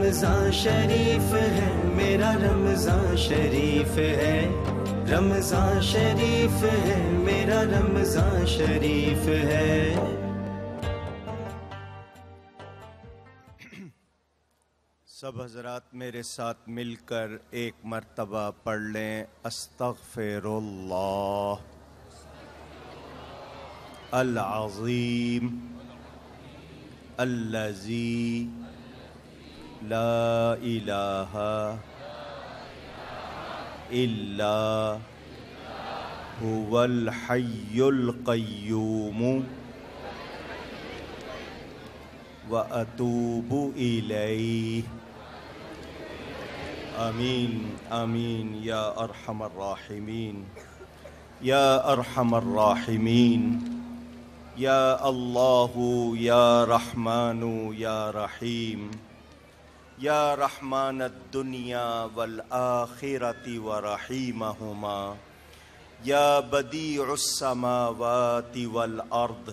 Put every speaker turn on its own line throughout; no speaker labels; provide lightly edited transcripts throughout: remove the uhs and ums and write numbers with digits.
رمضان شریف ہے میرا رمضان شریف ہے، رمضان شریف ہے میرا رمضان شریف ہے۔ سب حضرات میرے ساتھ مل کر ایک مرتبہ پڑھ لیں استغفر اللہ العظیم الذی لا الہ الا هو الحی القیوم واتوب الیہ۔ آمین آمین یا ارحم الراحمین یا ارحم الراحمین یا اللہ یا رحمان یا رحیم یا رحمان الدنیا والآخرۃ ورحیمہما یا بدیع السماوات والارض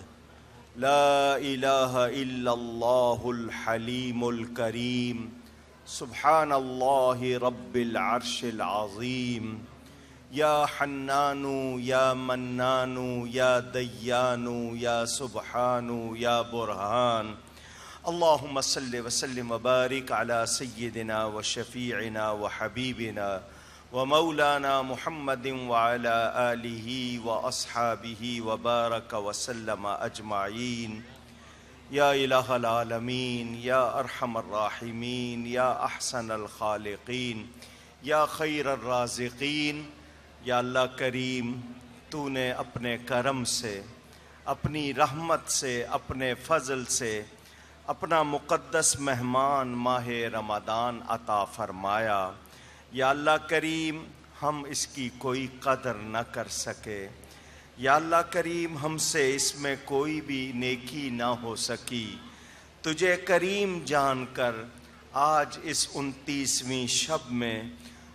لا الہ الا اللہ الحلیم الکریم سبحان اللہ رب العرش العظیم یا حنان یا منان یا دیان یا سبحان یا برہان۔ اللہم صلی وسلم وبارک علی سیدنا و شفیعنا و حبیبنا و مولانا محمد وعلی آلہ و اصحابہ وبارک وسلم اجمعین۔ یا الہ العالمین یا ارحم الراحمین یا احسن الخالقین یا خیر الرازقین۔ یا اللہ کریم، تو نے اپنے کرم سے، اپنی رحمت سے، اپنے فضل سے اپنا مقدس مہمان ماہ رمضان عطا فرمایا۔ یا اللہ کریم، ہم اس کی کوئی قدر نہ کر سکے۔ یا اللہ کریم، ہم سے اس میں کوئی بھی نیکی نہ ہو سکی۔ تجھے کریم جان کر آج اس 29ویں شب میں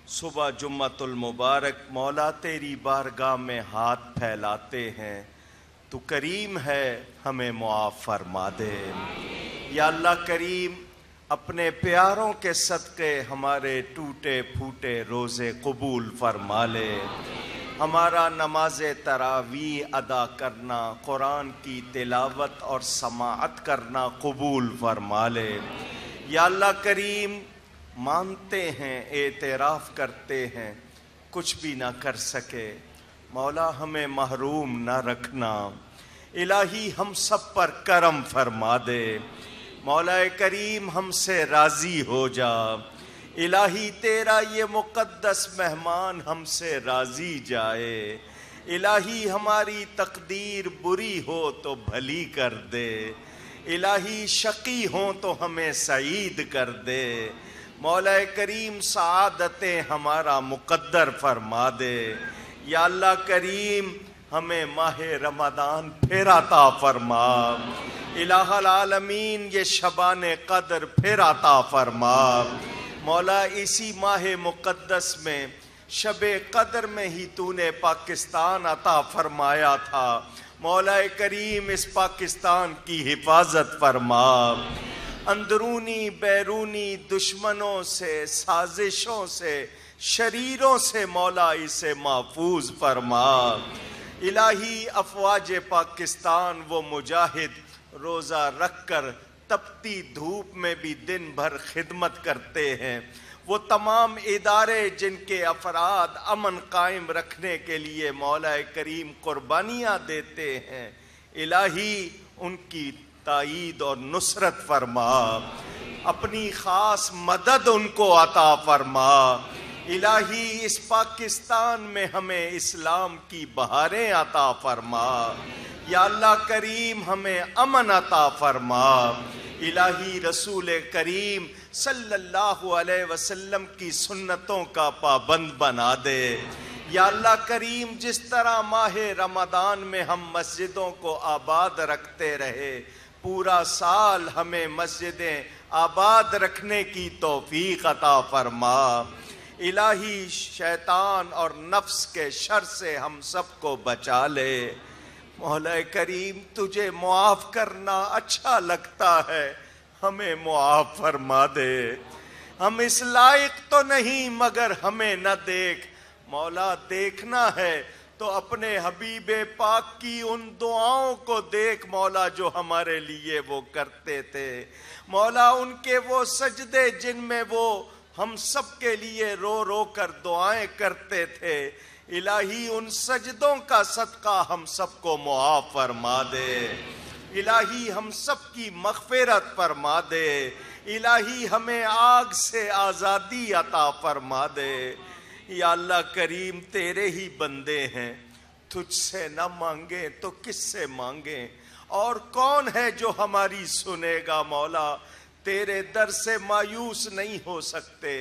صبح جمعۃ المبارک مولا تیری بارگاہ میں ہاتھ پھیلاتے ہیں۔ تو کریم ہے، ہمیں معاف فرما دے۔ یا اللہ کریم، اپنے پیاروں کے صدقے ہمارے ٹوٹے پھوٹے روزے قبول فرما لے۔ ہمارا نماز تراویح ادا کرنا، قرآن کی تلاوت اور سماعت کرنا قبول فرما لے۔ یا اللہ کریم، مانتے ہیں، اعتراف کرتے ہیں، کچھ بھی نہ کر سکے، مولا ہمیں محروم نہ رکھنا۔ الہی ہم سب پر کرم فرما دے۔ مولا کریم، ہم سے راضی ہو جا۔ الہی تیرا یہ مقدس مہمان ہم سے راضی جائے۔ الہی ہماری تقدیر بری ہو تو بھلی کر دے۔ الہی شقی ہوں تو ہمیں سعید کر دے۔ مولا کریم، سعادتیں ہمارا مقدر فرما دے۔ یا اللہ کریم، ہمیں ماہ رمضان پھر عطا فرما۔ الہ العالمین، یہ شبان قدر پھر عطا فرما۔ مولا اسی ماہ مقدس میں شب قدر میں ہی تو نے پاکستان عطا فرمایا تھا۔ مولا کریم، اس پاکستان کی حفاظت فرما۔ اندرونی بیرونی دشمنوں سے، سازشوں سے، شریروں سے مولا اسے محفوظ فرما۔ الہی افواج پاکستان، وہ مجاہد روزہ رکھ کر تپتی دھوپ میں بھی دن بھر خدمت کرتے ہیں، وہ تمام ادارے جن کے افراد امن قائم رکھنے کے لیے مولا کریم قربانیاں دیتے ہیں، الہی ان کی تائید اور نصرت فرما۔ اپنی خاص مدد ان کو عطا فرما۔ الہی اس پاکستان میں ہمیں اسلام کی بہاریں عطا فرما۔ یا اللہ کریم، ہمیں امن عطا فرما۔ الہی رسول کریم صلی اللہ علیہ وسلم کی سنتوں کا پابند بنا دے۔ یا اللہ کریم، جس طرح ماہ رمضان میں ہم مسجدوں کو آباد رکھتے رہے، پورا سال ہمیں مسجدیں آباد رکھنے کی توفیق عطا فرما۔ الہی شیطان اور نفس کے شر سے ہم سب کو بچا لے۔ مولا کریم، تجھے معاف کرنا اچھا لگتا ہے، ہمیں معاف فرما دے۔ ہم اس لائق تو نہیں مگر ہمیں نہ دیکھ. مولا دیکھنا ہے تو اپنے حبیب پاک کی ان دعاؤں کو دیکھ مولا جو ہمارے لیے وہ کرتے تھے. مولا ان کے وہ سجدے جن میں وہ ہم سب کے لیے رو رو کر دعائیں کرتے تھے. الہی ان سجدوں کا صدقہ ہم سب کو معاف فرما دے. الہی ہم سب کی مغفرت فرما دے. الہی ہمیں آگ سے آزادی عطا فرما دے. یا اللہ کریم تیرے ہی بندے ہیں, تجھ سے نہ مانگیں تو کس سے مانگیں, اور کون ہے جو ہماری سنے گا. مولا تیرے در سے مایوس نہیں ہو سکتے,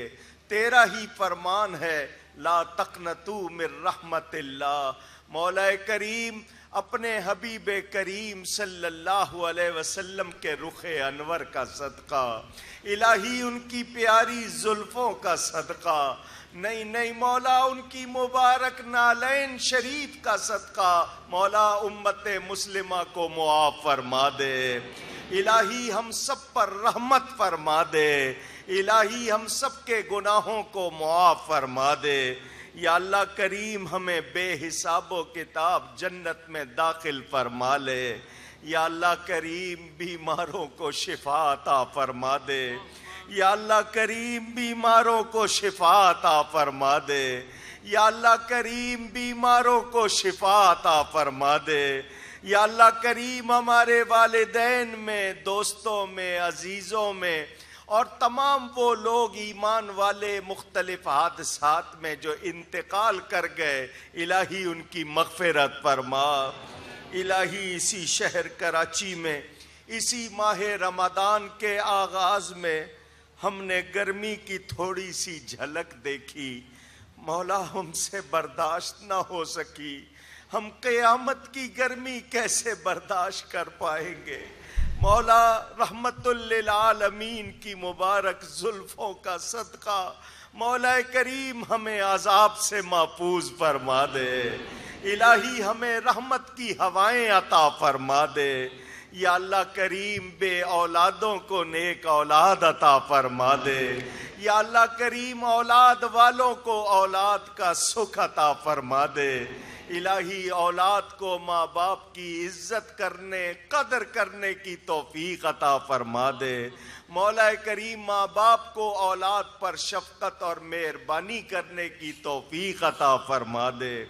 تیرا ہی فرمان ہے لا تقنطوا من رحمت اللہ. مولا کریم اپنے حبیب کریم صلی اللہ علیہ وسلم کے رخ انور کا صدقہ, الہی ان کی پیاری زلفوں کا صدقہ, نہیں مولا ان کی مبارک نالین شریف کا صدقہ مولا امت مسلمہ کو معاف فرما دے. الہی ہم سب پر رحمت فرما دے. الہی ہم سب کے گناہوں کو معاف فرما دے. یا اللہ کریم ہمیں بے حساب و کتاب جنت میں داخل فرما لے. یا اللہ کریم بیماروں کو شفا عطا فرما دے. یا اللہ کریم بیماروں کو شفا عطا فرما دے. یا اللہ کریم بیماروں کو شفا عطا فرما دے. یا اللہ کریم ہمارے والدین میں, دوستوں میں, عزیزوں میں اور تمام وہ لوگ ایمان والے مختلف حادثات میں جو انتقال کر گئے, الہی ان کی مغفرت فرما. الہی اسی شہر کراچی میں اسی ماہ رمضان کے آغاز میں ہم نے گرمی کی تھوڑی سی جھلک دیکھی. مولا ہم سے برداشت نہ ہو سکی. ہم قیامت کی گرمی کیسے برداشت کر پائیں گے. مولا رحمت للعالمین کی مبارک زلفوں کا صدقہ مولا کریم ہمیں عذاب سے محفوظ فرما دے. الہی ہمیں رحمت کی ہوائیں عطا فرما دے. یا اللہ کریم بے اولادوں کو نیک اولاد عطا فرما دے. یا اللہ کریم اولاد والوں کو اولاد کا سکھ عطا فرما دے. الہی اولاد کو ماں باپ کی عزت کرنے قدر کرنے کی توفیق عطا فرما دے. مولا کریم ماں باپ کو اولاد پر شفقت اور مہربانی کرنے کی توفیق عطا فرما دے.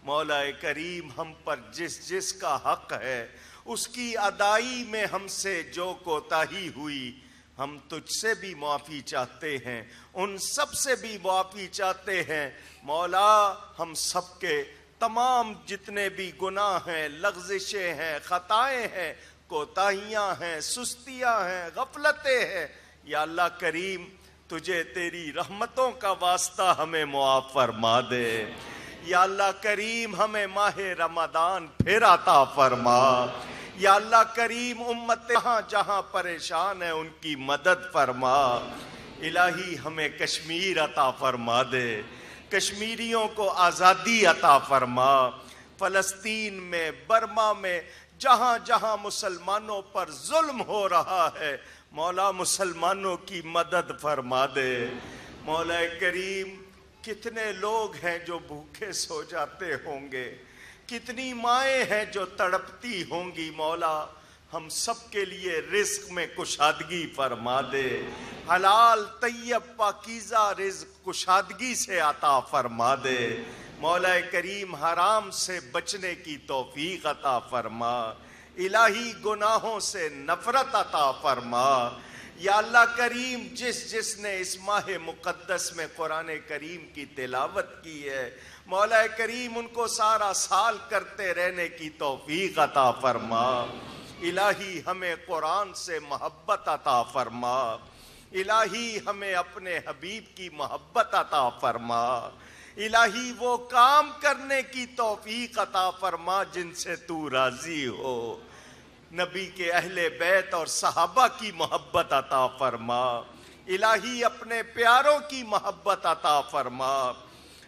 مولا کریم ہم پر جس کا حق ہے اس کی ادائی میں ہم سے جو کوتاہی ہوئی ہم تجھ سے بھی معافی چاہتے ہیں, ان سب سے بھی معافی چاہتے ہیں. مولا ہم سب کے تمام جتنے بھی گناہ ہیں, لغزشیں ہیں, خطائیں ہیں, کوتاہیاں ہیں, سستیاں ہیں, غفلتیں ہیں, یا اللہ کریم تجھے تیری رحمتوں کا واسطہ ہمیں معاف فرما دے. یا اللہ کریم ہمیں ماہ رمضان پھر عطا فرما. یا اللہ کریم امت جہاں جہاں پریشان ہے ان کی مدد فرما. الہی ہمیں کشمیر عطا فرما دے. کشمیریوں کو آزادی عطا فرما. فلسطین میں, برما میں, جہاں جہاں مسلمانوں پر ظلم ہو رہا ہے مولا مسلمانوں کی مدد فرما دے. مولا کریم کتنے لوگ ہیں جو بھوکے سو جاتے ہوں گے, کتنی مائیں ہیں جو تڑپتی ہوں گی. مولا ہم سب کے لیے رزق میں کشادگی فرما دے. حلال طیب پاکیزہ رزق کشادگی سے عطا فرما دے. مولا کریم حرام سے بچنے کی توفیق عطا فرما. الہی گناہوں سے نفرت عطا فرما. یا اللہ کریم جس نے اس ماہ مقدس میں قرآن کریم کی تلاوت کی ہے مولا کریم ان کو سارا سال کرتے رہنے کی توفیق عطا فرما. الہی ہمیں قرآن سے محبت عطا فرما. الہی ہمیں اپنے حبیب کی محبت عطا فرما. الہی وہ کام کرنے کی توفیق عطا فرما جن سے تو راضی ہو. نبی کے اہل بیت اور صحابہ کی محبت عطا فرما. الہی اپنے پیاروں کی محبت عطا فرما.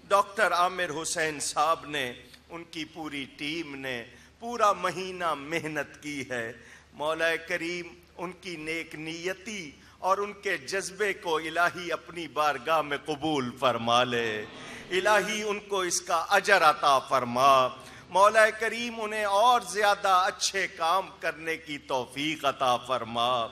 ڈاکٹر عامر حسین صاحب نے, ان کی پوری ٹیم نے پورا مہینہ محنت کی ہے. مولا کریم ان کی نیک نیتی اور ان کے جذبے کو الہی اپنی بارگاہ میں قبول فرما لے، الہی ان کو اس کا اجر عطا فرما، مولا کریم انہیں اور زیادہ اچھے کام کرنے کی توفیق عطا فرما۔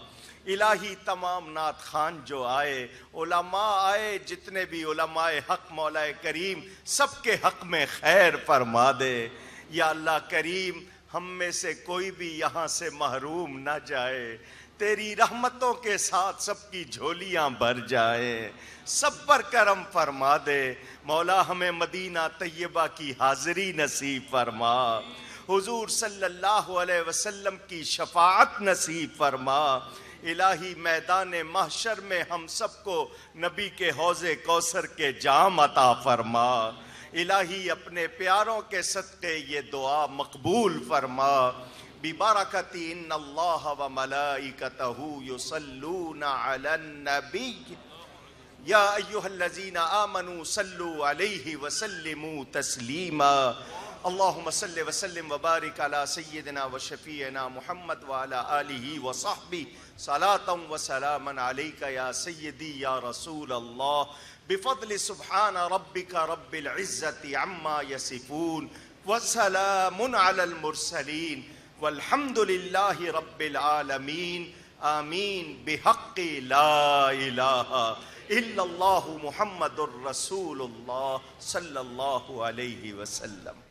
الہی تمام نعت خوان جو آئے، علماء آئے، جتنے بھی علماء حق مولا کریم سب کے حق میں خیر فرما دے۔ یا اللہ کریم ہم میں سے کوئی بھی یہاں سے محروم نہ جائے، تیری رحمتوں کے ساتھ سب کی جھولیاں بھر جائیں، سب پر کرم فرما دے۔ مولا ہمیں مدینہ طیبہ کی حاضری نصیب فرما، حضور صلی اللہ علیہ وسلم کی شفاعت نصیب فرما۔ الہی میدان محشر میں ہم سب کو نبی کے حوض کوثر کے جام عطا فرما۔ الہی اپنے پیاروں کے صدقے یہ دعا مقبول فرما۔ ببرکت ان اللہ و ملائکتہ یصلون علی النبی یا ایہا الذین آمنوا صلوا علیہ وسلموا تسلیما۔ اللہم صل وسلم وبارک علی سیدنا و شفیعنا محمد وعلی آلہ وصحبہ صلاة و سلاما علیک یا سیدی یا رسول اللہ، بفضل سبحان ربک رب العزت عما یصفون وسلام علی المرسلین والحمد للہ رب العالمین۔ آمین بحق لا الہ الا اللہ محمد الرسول اللہ صلی اللہ علیہ وسلم۔